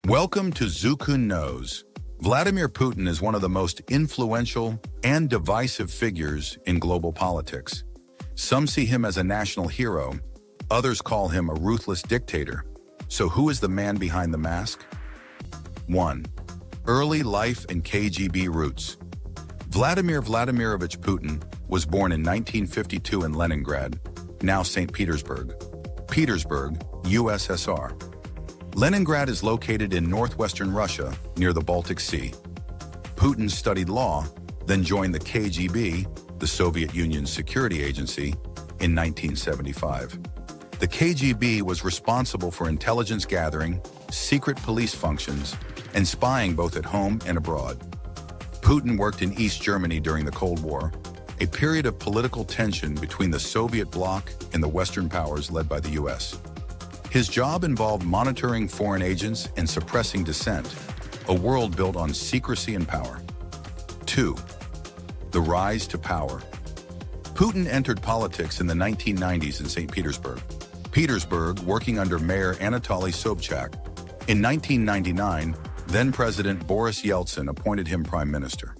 Welcome to Zukkun Knows. Vladimir Putin is one of the most influential and divisive figures in global politics. Some see him as a national hero, others call him a ruthless dictator. So who is the man behind the mask? 1. Early life and KGB roots. Vladimir Vladimirovich Putin was born in 1952 in Leningrad, now St. Petersburg, USSR. Leningrad is located in northwestern Russia, near the Baltic Sea. Putin studied law, then joined the KGB, the Soviet Union's security agency, in 1975. The KGB was responsible for intelligence gathering, secret police functions, and spying both at home and abroad. Putin worked in East Germany during the Cold War, a period of political tension between the Soviet bloc and the Western powers led by the US. His job involved monitoring foreign agents and suppressing dissent, a world built on secrecy and power. 2. The rise to power. Putin entered politics in the 1990s in St. Petersburg, working under Mayor Anatoly Sobchak. In 1999, then-President Boris Yeltsin appointed him prime minister.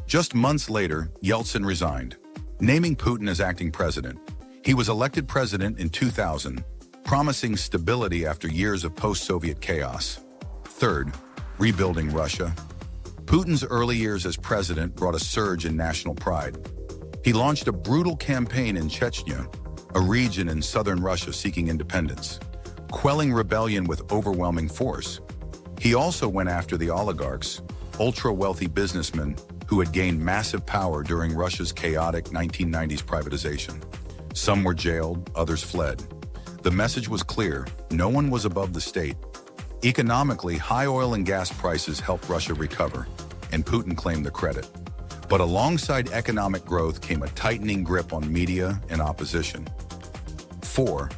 Just months later, Yeltsin resigned, naming Putin as acting president. He was elected president in 2000, promising stability after years of post-Soviet chaos. 3rd, rebuilding Russia. Putin's early years as president brought a surge in national pride. He launched a brutal campaign in Chechnya, a region in southern Russia seeking independence, quelling rebellion with overwhelming force. He also went after the oligarchs, ultra-wealthy businessmen who had gained massive power during Russia's chaotic 1990s privatization. Some were jailed, others fled. The message was clear: no one was above the state. Economically, high oil and gas prices helped Russia recover, and Putin claimed the credit. But alongside economic growth came a tightening grip on media and opposition. 4.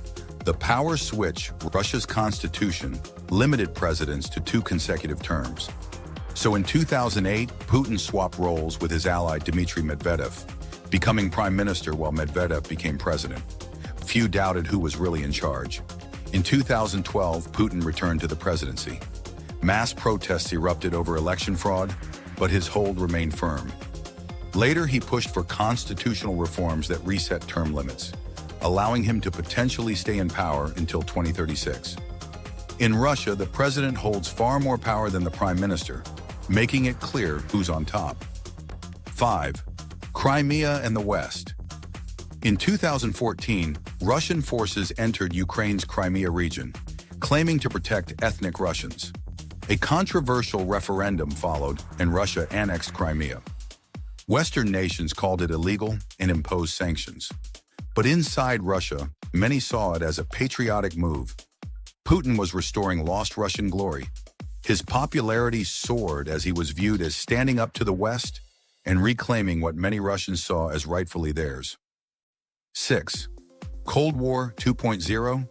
The power switch. Russia's constitution limited presidents to 2 consecutive terms. So in 2008, Putin swapped roles with his ally Dmitry Medvedev, becoming prime minister while Medvedev became president. Few doubted who was really in charge. In 2012, Putin returned to the presidency. Mass protests erupted over election fraud, but his hold remained firm. Later, he pushed for constitutional reforms that reset term limits, allowing him to potentially stay in power until 2036. In Russia, the president holds far more power than the prime minister, making it clear who's on top. 5. Crimea and the West. In 2014, Russian forces entered Ukraine's Crimea region, claiming to protect ethnic Russians. A controversial referendum followed, and Russia annexed Crimea. Western nations called it illegal and imposed sanctions. But inside Russia, many saw it as a patriotic move. Putin was restoring lost Russian glory. His popularity soared as he was viewed as standing up to the West and reclaiming what many Russians saw as rightfully theirs. 6. Cold War 2.0.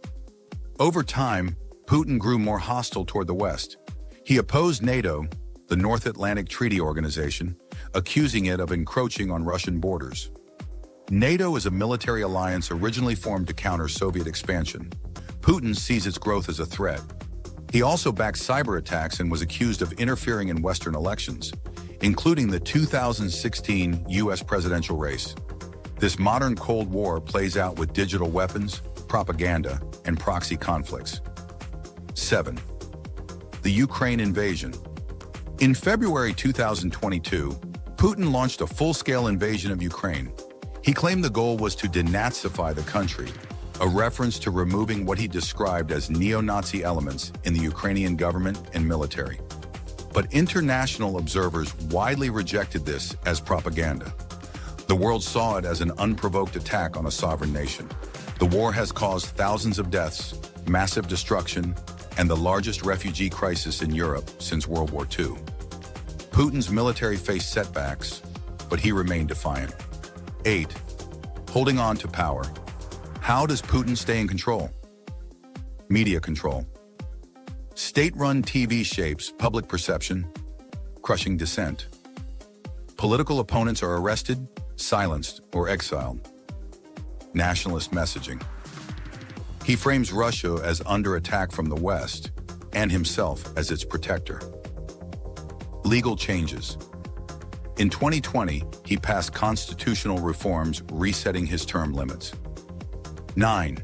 Over time, Putin grew more hostile toward the West. He opposed NATO, the North Atlantic Treaty Organization, accusing it of encroaching on Russian borders. NATO is a military alliance originally formed to counter Soviet expansion. Putin sees its growth as a threat. He also backed cyber attacks and was accused of interfering in Western elections, including the 2016 U.S. presidential race. This modern Cold War plays out with digital weapons, propaganda, and proxy conflicts. 7. The Ukraine invasion. In February 2022, Putin launched a full-scale invasion of Ukraine. He claimed the goal was to denazify the country, a reference to removing what he described as neo-Nazi elements in the Ukrainian government and military. But international observers widely rejected this as propaganda. The world saw it as an unprovoked attack on a sovereign nation. The war has caused thousands of deaths, massive destruction, and the largest refugee crisis in Europe since World War II. Putin's military faced setbacks, but he remained defiant. 8. Holding on to power. How does Putin stay in control? Media control. State-run TV shapes public perception, crushing dissent. Political opponents are arrested, silenced, or exiled. Nationalist messaging. He frames Russia as under attack from the West, and himself as its protector. Legal changes. In 2020, he passed constitutional reforms resetting his term limits. 9.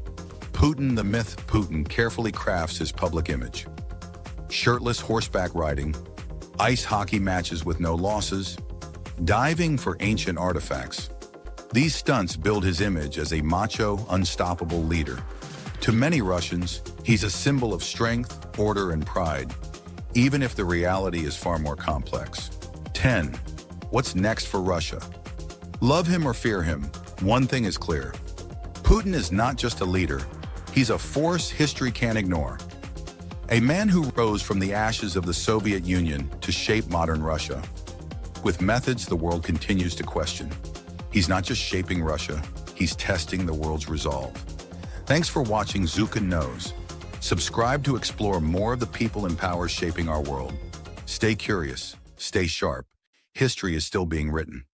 Putin the myth. Putin carefully crafts his public image. Shirtless horseback riding, ice hockey matches with no losses, diving for ancient artifacts. These stunts build his image as a macho, unstoppable leader. To many Russians, he's a symbol of strength, order, and pride, even if the reality is far more complex. 10. What's next for Russia? Love him or fear him, one thing is clear. Putin is not just a leader, he's a force history can't ignore. A man who rose from the ashes of the Soviet Union to shape modern Russia, with methods the world continues to question. He's not just shaping Russia, he's testing the world's resolve. Thanks for watching Zukkun Knows. Subscribe to explore more of the people and powers shaping our world. Stay curious, stay sharp. History is still being written.